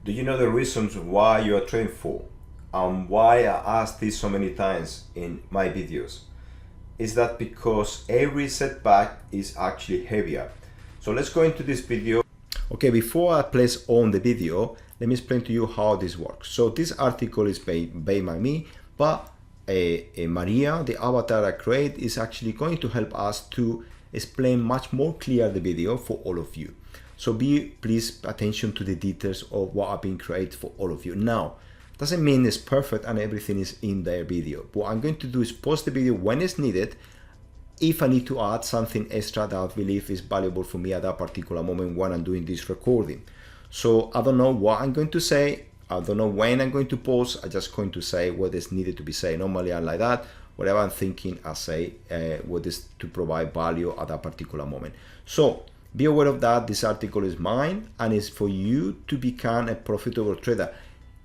Do you know the reasons why you are trading for? Why I ask this so many times in my videos? Is that because every setback is actually heavier. So let's go into this video. Okay, before I place on the video, let me explain to you how this works. So this article is by me, but Maria, the avatar I create, is actually going to help us to explain much more clear the video for all of you. So please pay attention to the details of what I've been created for all of you. Now, doesn't mean it's perfect and everything is in their video. What I'm going to do is post the video when it's needed. If I need to add something extra that I believe is valuable for me at that particular moment when I'm doing this recording. So I don't know what I'm going to say. I don't know when I'm going to post. I'm just going to say what is needed to be said. Normally I'm like that. Whatever I'm thinking, I say what is to provide value at that particular moment. So be aware of that. This article is mine and it's for you to become a profitable trader.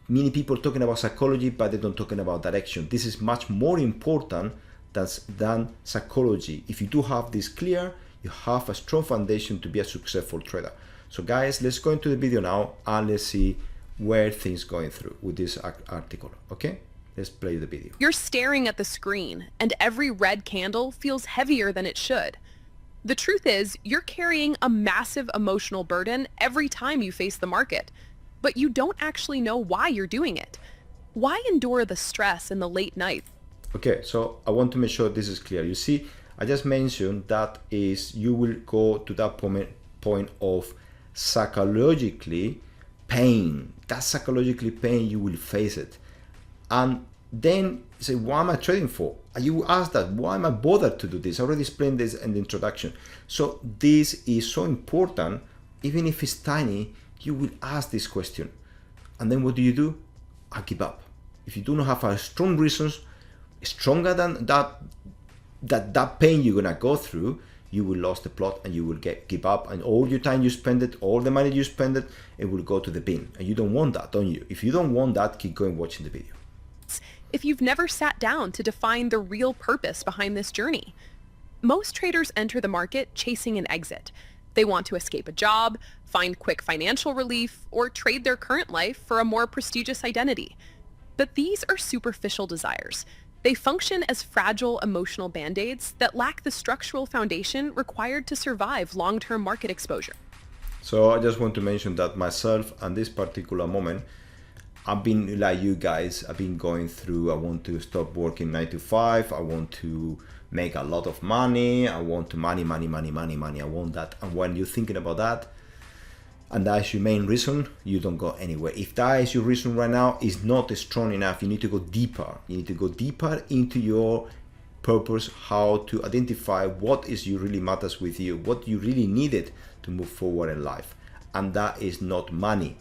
Many people talking about psychology, but they don't talking about direction. This is much more important than psychology. If you do have this clear, you have a strong foundation to be a successful trader. So guys, let's go into the video now and let's see where things going through with this article. Okay, let's play the video. You're staring at the screen and every red candle feels heavier than it should. The truth is, you're carrying a massive emotional burden every time you face the market, but you don't actually know why you're doing it. Why endure the stress in the late nights? Okay, so I want to make sure this is clear. You see, I just mentioned that is you will go to that point of psychologically pain. That psychologically pain, you will face it. And then say, what am I trading for? You ask that, why am I bothered to do this? I already explained this in the introduction. So this is so important, even if it's tiny, you will ask this question. And then what do? I give up. If you do not have a strong reasons, stronger than that pain you're gonna go through, you will lose the plot and you will give up, and all your time you spend it, all the money you spend it will go to the bin. And you don't want that, don't you? If you don't want that, keep going watching the video. If you've never sat down to define the real purpose behind this journey. Most traders enter the market chasing an exit. They want to escape a job, find quick financial relief, or trade their current life for a more prestigious identity. But these are superficial desires. They function as fragile emotional band-aids that lack the structural foundation required to survive long-term market exposure. So I just want to mention that myself and this particular moment, I've been like you guys, I've been going through, I want to stop working 9 to 5, I want to make a lot of money, I want to money, I want that. And when you're thinking about that, and that's your main reason, you don't go anywhere. If that is your reason right now, is not strong enough, you need to go deeper. You need to go deeper into your purpose, how to identify what is you really matters with you, what you really needed to move forward in life. And that is not money.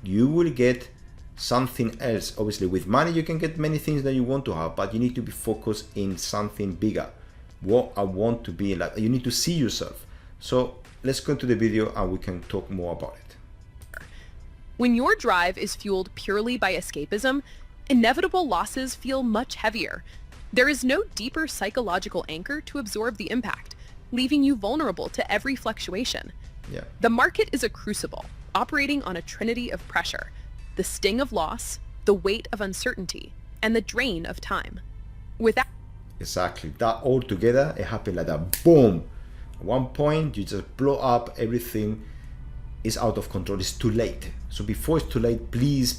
You will get something else. Obviously with money you can get many things that you want to have, but you need to be focused in something bigger. What I want to be like, you need to see yourself. So let's go into the video and we can talk more about it. When your drive is fueled purely by escapism, inevitable losses feel much heavier. There is no deeper psychological anchor to absorb the impact, leaving you vulnerable to every fluctuation. Yeah. The market is a crucible, operating on a trinity of pressure: the sting of loss, the weight of uncertainty, and the drain of time. Without Exactly, that all together, it happened like that, boom. At one point, you just blow up, everything is out of control, it's too late. So before it's too late, please,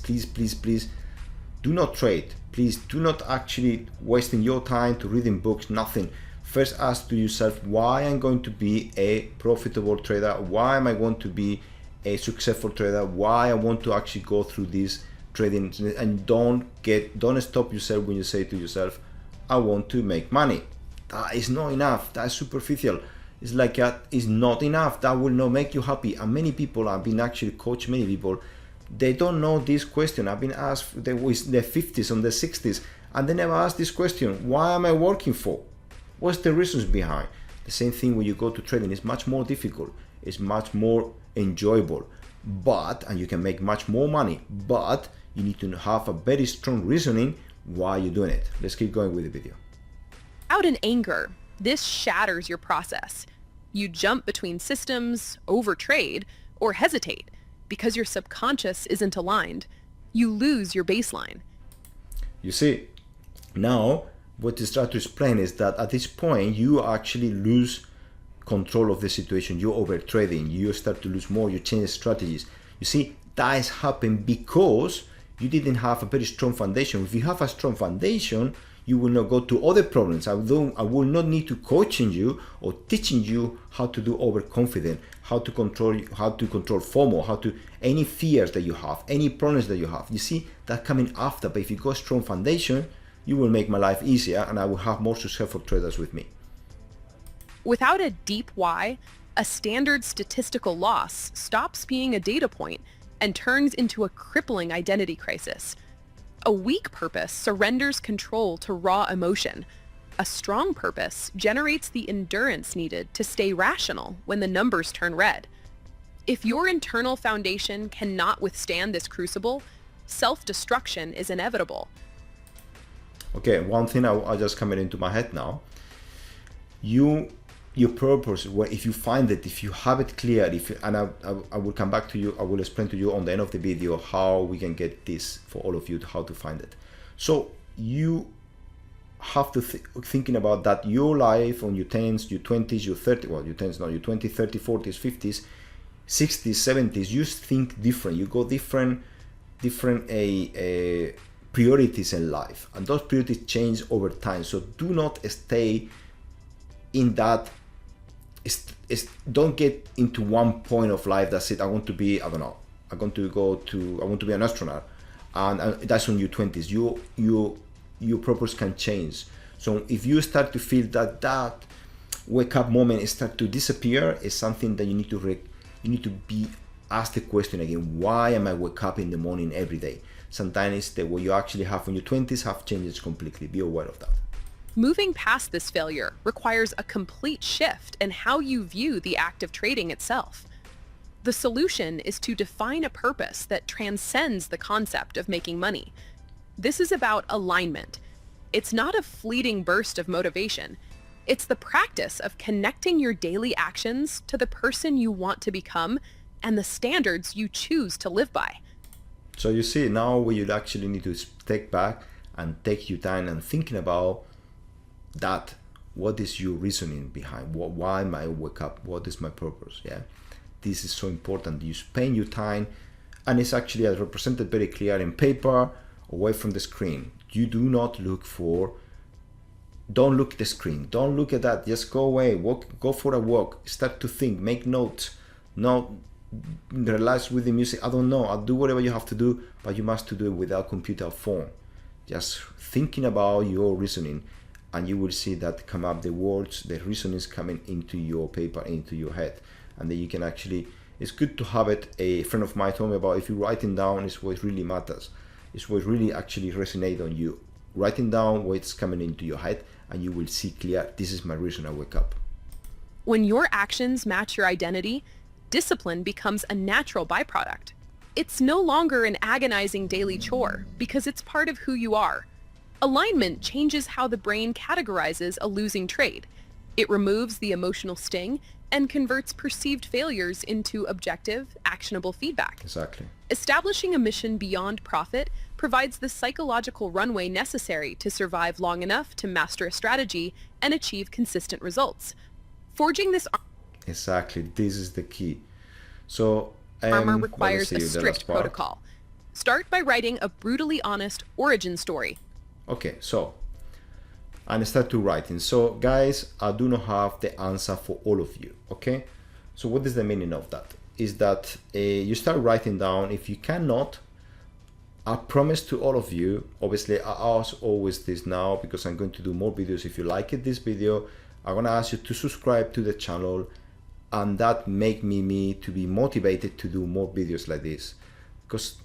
do not trade. Please do not actually wasting your time to reading books, nothing. First ask to yourself, why I'm going to be a profitable trader? Why am I going to be a successful trader? Why I want to actually go through this trading? And don't stop yourself when you say to yourself, I want to make money. That is not enough, that is superficial. It's like that is not enough. That will not make you happy. And many people, I've been actually coached many people, they don't know this question. I've been asked, they was in their 50s, on their 60s, and they never ask this question. Why am I working for? What's the reasons behind? The same thing when you go to trading. It's much more difficult. It's much more enjoyable. And you can make much more money. But you need to have a very strong reasoning why you're doing it. Let's keep going with the video. Out in anger, this shatters your process. You jump between systems, overtrade, or hesitate. because your subconscious isn't aligned. You lose your baseline. You see, now what is trying to explain is that at this point you actually lose control of the situation. You're over trading, you start to lose more, you change strategies. You see, that has happened because you didn't have a very strong foundation. If you have a strong foundation, you will not go to other problems. I will not need to coaching you or teaching you how to do overconfident, how to control FOMO, how to any fears that you have, any problems that you have. You see that coming after. But if you go strong foundation, you will make my life easier, and I will have more successful traders with me. Without a deep why, a standard statistical loss stops being a data point and turns into a crippling identity crisis. A weak purpose surrenders control to raw emotion. A strong purpose generates the endurance needed to stay rational when the numbers turn red. If your internal foundation cannot withstand this crucible, self-destruction is inevitable. Okay, one thing I just coming into my head now. Your purpose, if you find it, if you have it clear, I will come back to you, I will explain to you on the end of the video how we can get this for all of you, how to find it. So you have to thinking about that your life on your 10s, your 20s, your 30s, well, your 10s, not your 20s, 30s, 40s, 50s, 60s, 70s, you think different, you go different priorities in life, and those priorities change over time. So do not stay in that. Don't get into one point of life that's it. I want to be, I want to be an astronaut, and that's on your 20s. Your purpose can change. So if you start to feel that wake up moment start to disappear, it's something that you need to be asked the question again. Why am I wake up in the morning every day? Sometimes the way you actually have on your 20s have changed completely. Be aware of that. Moving past this failure requires a complete shift in how you view the act of trading itself. The solution is to define a purpose that transcends the concept of making money. This is about alignment. It's not a fleeting burst of motivation. It's the practice of connecting your daily actions to the person you want to become and the standards you choose to live by. So you see, now we you actually need to take back and take your time and thinking about that. What is your reasoning behind why am I wake up? What is my purpose? Yeah, this is so important. You spend your time, and it's actually represented very clear in paper, away from the screen. You do not don't look at the screen, don't look at that, just go away, go for a walk, start to think, make notes, relax with the music. I don't know, I'll do whatever you have to do, but you must do it without computer or phone. Just thinking about your reasoning, and you will see that come up the words, the reasonings coming into your paper, into your head. And then you can actually, it's good to have it. A friend of mine told me about, if you writing down is what really matters. It's what really actually resonate on you. Writing down what's coming into your head, and you will see clear, this is my reason I wake up. When your actions match your identity, discipline becomes a natural byproduct. It's no longer an agonizing daily chore because it's part of who you are. Alignment changes how the brain categorizes a losing trade. It removes the emotional sting and converts perceived failures into objective, actionable feedback. Exactly. Establishing a mission beyond profit provides the psychological runway necessary to survive long enough to master a strategy and achieve consistent results. Forging this Exactly, this is the key. So armor requires a strict protocol. Start by writing a brutally honest origin story. Okay, so and start to writing. So guys, I do not have the answer for all of you. Okay, so what is the meaning of that? Is that you start writing down. If you cannot, I promise to all of you, obviously I ask always this now because I'm going to do more videos. If you like this video, I'm gonna ask you to subscribe to the channel, and that make me to be motivated to do more videos like this, because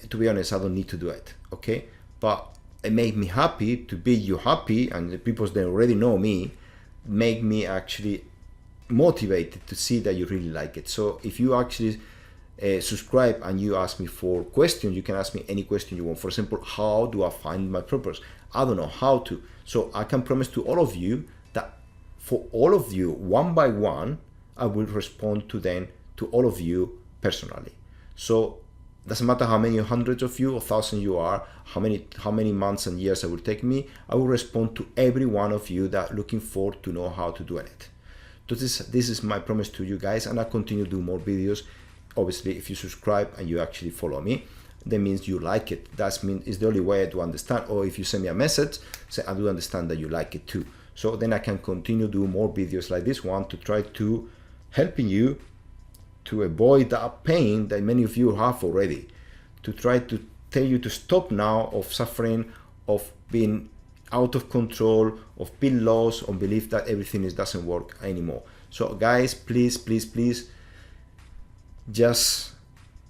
to be honest, I don't need to do it. Okay, but it made me happy to be you happy, and the people that already know me make me actually motivated to see that you really like it. So if you actually subscribe and you ask me for questions, you can ask me any question you want. For example, how do I find my purpose? I don't know how to. So I can promise to all of you that for all of you, one by one, I will respond to them, to all of you personally. So doesn't matter how many hundreds of you or thousands you are, how many months and years it will take me, I will respond to every one of you that are looking forward to know how to do it. So this is my promise to you guys, and I continue to do more videos. Obviously, if you subscribe and you actually follow me, that means you like it. That means it's the only way to understand. Or if you send me a message, say I do understand that you like it too. So then I can continue to do more videos like this one to try to helping you to avoid that pain that many of you have already, to try to tell you to stop now of suffering, of being out of control, of being lost, or believe that everything doesn't work anymore. So guys, please, please, please, just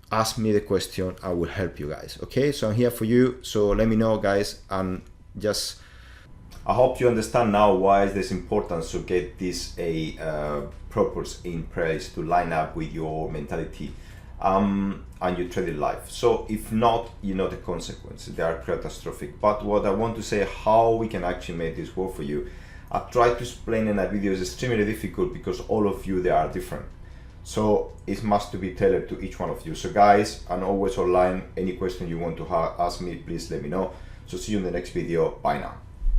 ask me the question. I will help you guys. Okay, so I'm here for you. So let me know, guys, and just I hope you understand now why is this important to get this purpose in place to line up with your mentality and your trading life. So if not, you know the consequences, they are catastrophic. But what I want to say, how we can actually make this work for you, I've tried to explain in that video. Is extremely difficult because all of you, they are different. So it must be tailored to each one of you. So guys, I'm always online. Any question you want to ask me, please let me know. So see you in the next video. Bye now.